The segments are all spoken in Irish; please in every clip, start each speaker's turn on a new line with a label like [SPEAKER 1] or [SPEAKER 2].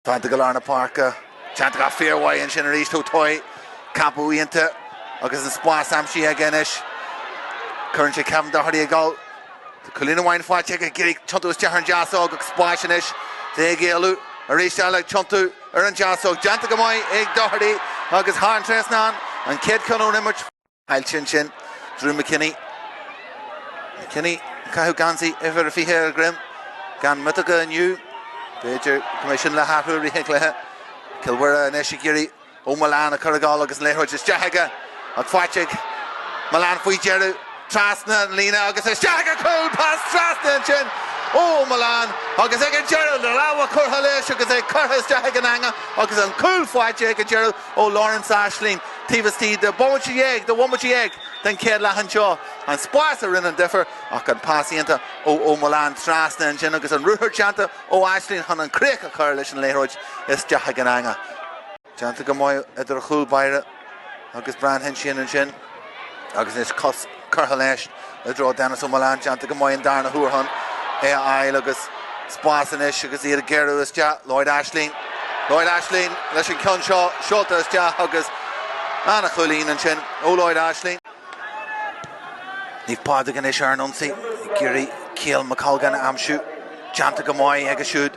[SPEAKER 1] Donegal na Parka chant go fearway in sin ríis tú toy Campu Inta agus an Spórt Samshi againish currently Kevin Doherty go the Colina Wine Fáte go giri chuntu Stefan Jasog Spáisinis de Gélu a ríis like chuntu an Jasog janta go mai ag Doherty agus Hán Tresnan and Kid Conón image Heil Chin Drew McKinney Cahu Ganzi ever fi here grim gan mutaga new Bejer commission la hafu riheklehe Kilmurry and Eshigiri Milan a Cork agus Lehroj is Jahaga at Pádraig Milan fui Jeru Trasna and Lena agus is Jahaga cool pass Trasna and Chin Milan agus ag Jeru the lawa Corhalish agus ag Corhas Jahaga Nanga agus an cool Pádraig ag Jeru Lawrence Ashleen Tivasti the one which egg then Ked Lahancho and Spórt are in and differ ach an passienta Milan Trasna and Chin agus an Ruher Chanta Ashleen han an Craig a Corlish and Lehroj is Jahaga Nanga Chanta go mai idir Chluiche Ceannais agus Bran hen sin and sin agus is cos Corhalish a draw Dennis Milan Chanta go mai an Darna Húrhan AI agus Spórt and ish agus iad Geru is ja Lloyd Ashleen leis an Conshaw Shulta is ja agus Anna Chulín and sin Lloyd Ashleen Naomh Pádraig and ish Arnunsi Giri Cill McColgan Amshu Chanta go mai ag a shoot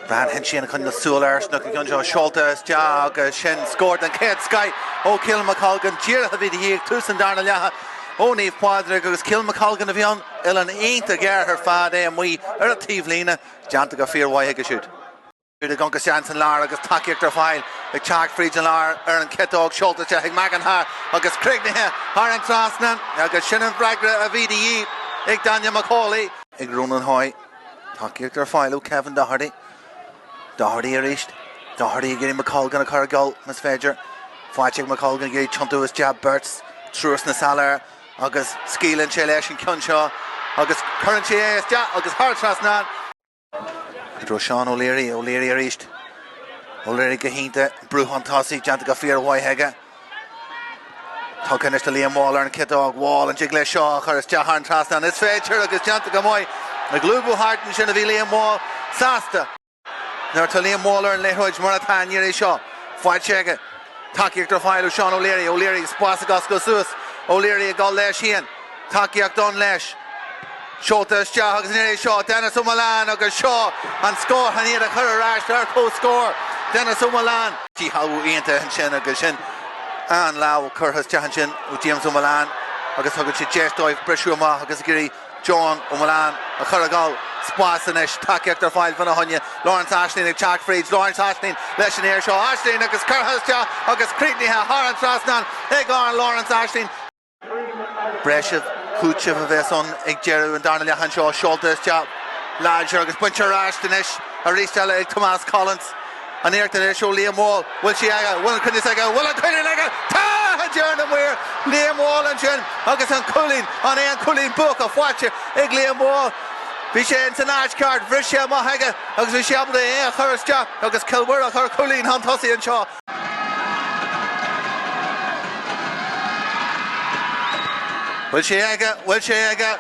[SPEAKER 1] Bran Henshi and Cunna Solar Snuck and Gunja Shulta is ja agus sin scored and Kate Sky Cill McColgan Jira have the Tusan Darna Laha Naomh Pádraig agus Cill McColgan of yon Ilan ain't a gar her fad and we are a Tivlina Chanta go fear why ag a shoot the Gunga Jansen Lara agus Takiak their file the Chark Friedge and Lara Aaron Ketog Shulta Chehig Magan Har agus Craig Neha Haran Trasnan agus Shannon Bragra a VDE ag Danya McCauley ag Ronan Hoy Takiak their file Kevin Doherty a reached Doherty getting McColgan a Cork Miss Fedger Pádraig McColgan getting Chuntu his jab Berts Trus na Salar agus Skill and Chelesh and Cunshaw agus Currency is ja agus Har Trasnan Sean O'Leary a reached O'Leary Gahinta Bruhan Tossi Janta go fear why hega Tuckin is to Liam Waller and Kitdog Wall and Jigle Shaw Harris Jahan Trasnan it's Fedger agus Janta go moy a Glubu Hart and Shinavi Liam Wall Sasta Now to Liam Waller and Lehroj Marathon Yeri Shaw Pádraig Takiak their file Sean O'Leary Spórt go Suas O'Leary a goal lesh Ian Takiak don lesh Shulta is ja agus Neri Shaw Dennis Milan agus Shaw and score and he had a curr rash there score Dennis Milan G how Inta and Shin agus Shin and Lau Curhas Jahanchin James Milan agus Huggins Jeff Dive Brishuma agus Giri John Milan a Cork Spórt and ish Takiak their file van a Hunya Lawrence Ashleen ag Chark Friedge Lawrence Ashleen leis an Shaw Ashleen agus Curhas ja agus Creekneha Haran Trasnan ag Lawrence Ashleen Breshev Kuchev a Veson ag Jeru and Darna Lahanshaw Shulta is ja Lodger agus Buncher Ashtonish a Ristella ag Thomas Collins an Ayrton ish Liam Wall will she aga will couldn't say go will couldn't like ta Jordan Mhuire Liam Wall and Jen agus an Culleen book of watcher ag Liam Wall Visha in Sanach card Vrisha Mahaga agus Visha the Chorus ja agus Kilmurry her Culleen Huntossi and Shaw Will she aga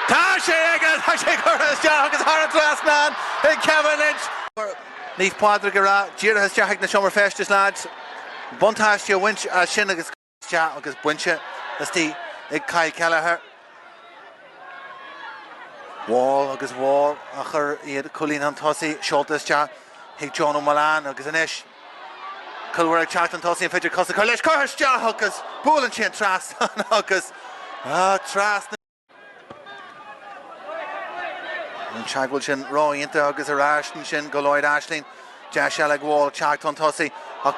[SPEAKER 1] Tasha Chorus ja agus Haran Trasnan and Kevin Lynch Naomh Pádraig ara Jira has Jahag na Summer Festus lads Buntash your winch as Shin agus ja agus Buncha as the ag Kyle Kelleher Wall agus Wall achar iad Culleen Huntossi Shulta is ja ag John Milan agus anish Kilmurry Charlton Tossi and Fedger Costa Corlish Curse ja agus Bull and Chin Trasnan agus Trasnan and Chagwell Shin Roy into agus a Ashton Shin go Lloyd Ashleen Jashalag Wall Charlton Tossi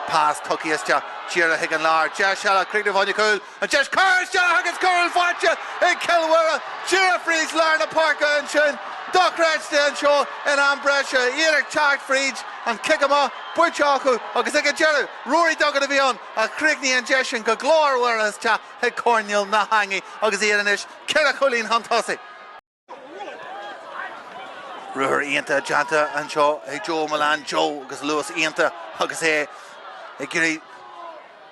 [SPEAKER 1] pass Tucky is ja Jira Higan Lar Jashala Cricket on your cool and Jash Curse ja agus Curl Fatcha and Kilmurry Jira Freeze Larna Parker and Shin Doc Redstein Show and Ambresha Idir Chark Friedge and Kickama Buaicphointí agus ag Jeru Rory Duggan to be on a Crickney and Jeshin go glor whereas cha head Cornell na hangi agus Iadanish Kira Culleen Huntossi Ruher Ianta Janta and Joe Joe Milan Joe agus Lewis Ianta agus Giri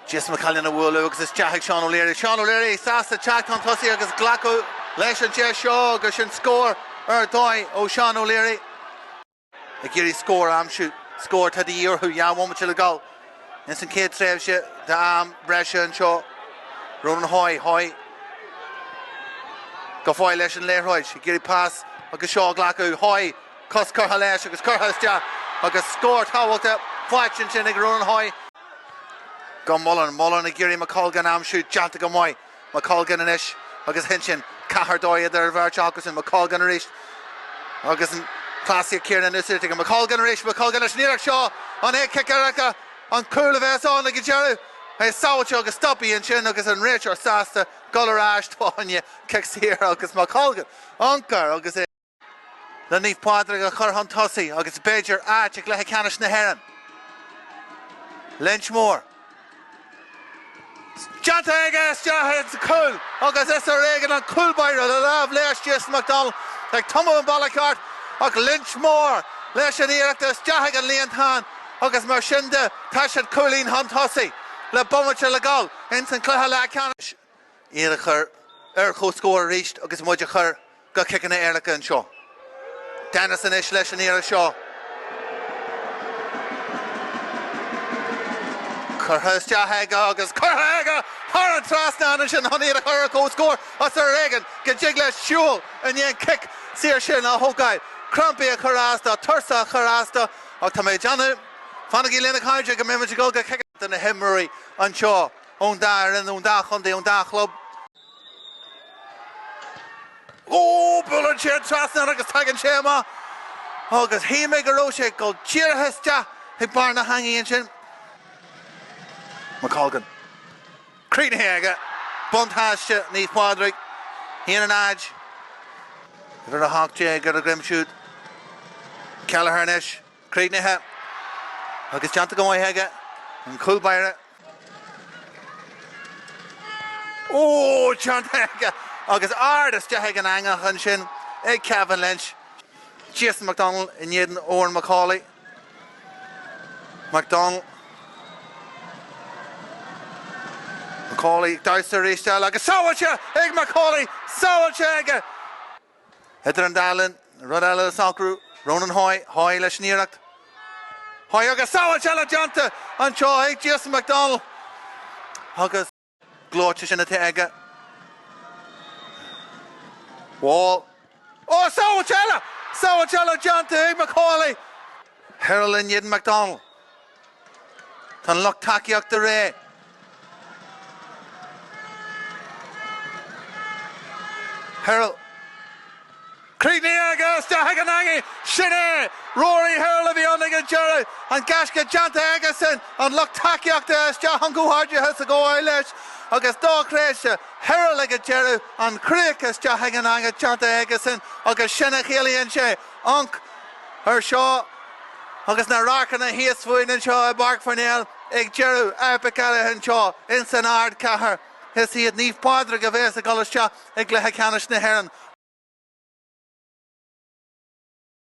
[SPEAKER 1] Jess McCallan a Woolu agus Jahag Sean O'Leary Sasa Chak Huntossi agus Glacko leis an Jess Shaw agus sin score Doi Sean O'Leary a géirí scór amsú scór tá díor who ya one til go in san cé trefse de am breise an seo Ronan Hoy go fáil leis an léirhoid géirí pass agus seo glacu Hoy cos curtha leis agus curthastea agus scór táhachta fáicsin sin ag Ronan Hoy go Mullen a géirí McColgan amsú janta go mai McColgan in ish agus hinsin cahar dói idir bhar agus in McColgan a ríist agus an classic Kieran Nusitig and McColgan Rish, McColgan is near Shaw on a kicker on cool of us on like a jerry. Hey, Sawchog is stoppy and chin agus and rich or sasta, Gullarash, Twanya, kicks here, agus McColgan, Unkar, agus the Naomh Pádraig a Chorcaí Tossi, agus Beiger, Archik, Lehicanish na hÉireann. Lynchmore. Janta Egas, it's cool, agus Esther Reagan on cool byra, the love last just McDonald, like Tomo and Balakart. Ag Lynchmore leis an iireachtas deach an líontán agus mar sin de taisiad coolín Thosaigh le bommate le gáil in san clutha le ceannis iarachar chó scóir ríist agus muide chur go kickanna éireacha an seo Dennis an isis leis an iarach seo Curthas deach agus Curtha Har an trasna an sin honíad a chur chó scóir as ar Reagan go jig leis siúil an dhéon kick sír sin a hógáil Crumpy a Chorasta, Tursa a Chorasta, or Tamajanu, Fanagi Lena Kaja, Gamma Golga Kick and a Kilmurry on Shaw, on Dar and on Da Honda on Da Club. Oh, Bullet Chair Trasna, like a tag and Shema. Oh, because he make a roche, go cheer his ja, he barna hanging engine. McColgan. Creed Haga, Bunt Hash, Naomh Pádraig, here an edge. Got a hawk jay, got a grim shoot. Callagher-ish, Creedneha. Agus Janta go Hega and Cool Byra. Oh, Janta Hega. Agus Ardis Jahagan Anga Hunshin, Egg Kevin Lynch, Jason McDonald, and Yedin Owen Macaulay. McDonald. Macaulay, Dicer Rishta, like a Sawacha, Egg Macaulay, Sawacha Egg. Hidran Dallin, Rodella Socru, Ronan Hoy leis níireacht. Hoy agus Sawacha Janta, an seo Egg Jason McDonald. Agus glóte sin a teige. Wall. Oh, Sawacha Janta, Egg Macaulay. Heraldin Yedin McDonald. Tan luck takiach the ray. Harold. Creedney Agus, Haganangi, Shine, Rory Harold of the Onega Jerry, and Gashka Janta Agason, and Luck Takiak there, Jahangu Harja has to go Eilish, August Dog Resha, Harold Lega Jerry, and Creekas Jahagananga Janta Agason, August Shine Helian Shay, Unk, her Shaw, August Narakana, he is Fuin and Shaw, Buaicphointí, Egg Jerry, Epicala and Shaw, Insan Ard Kahar, his he had Naomh Pádraig of Esa Gullisha, Egg Lehicanish na hÉireann.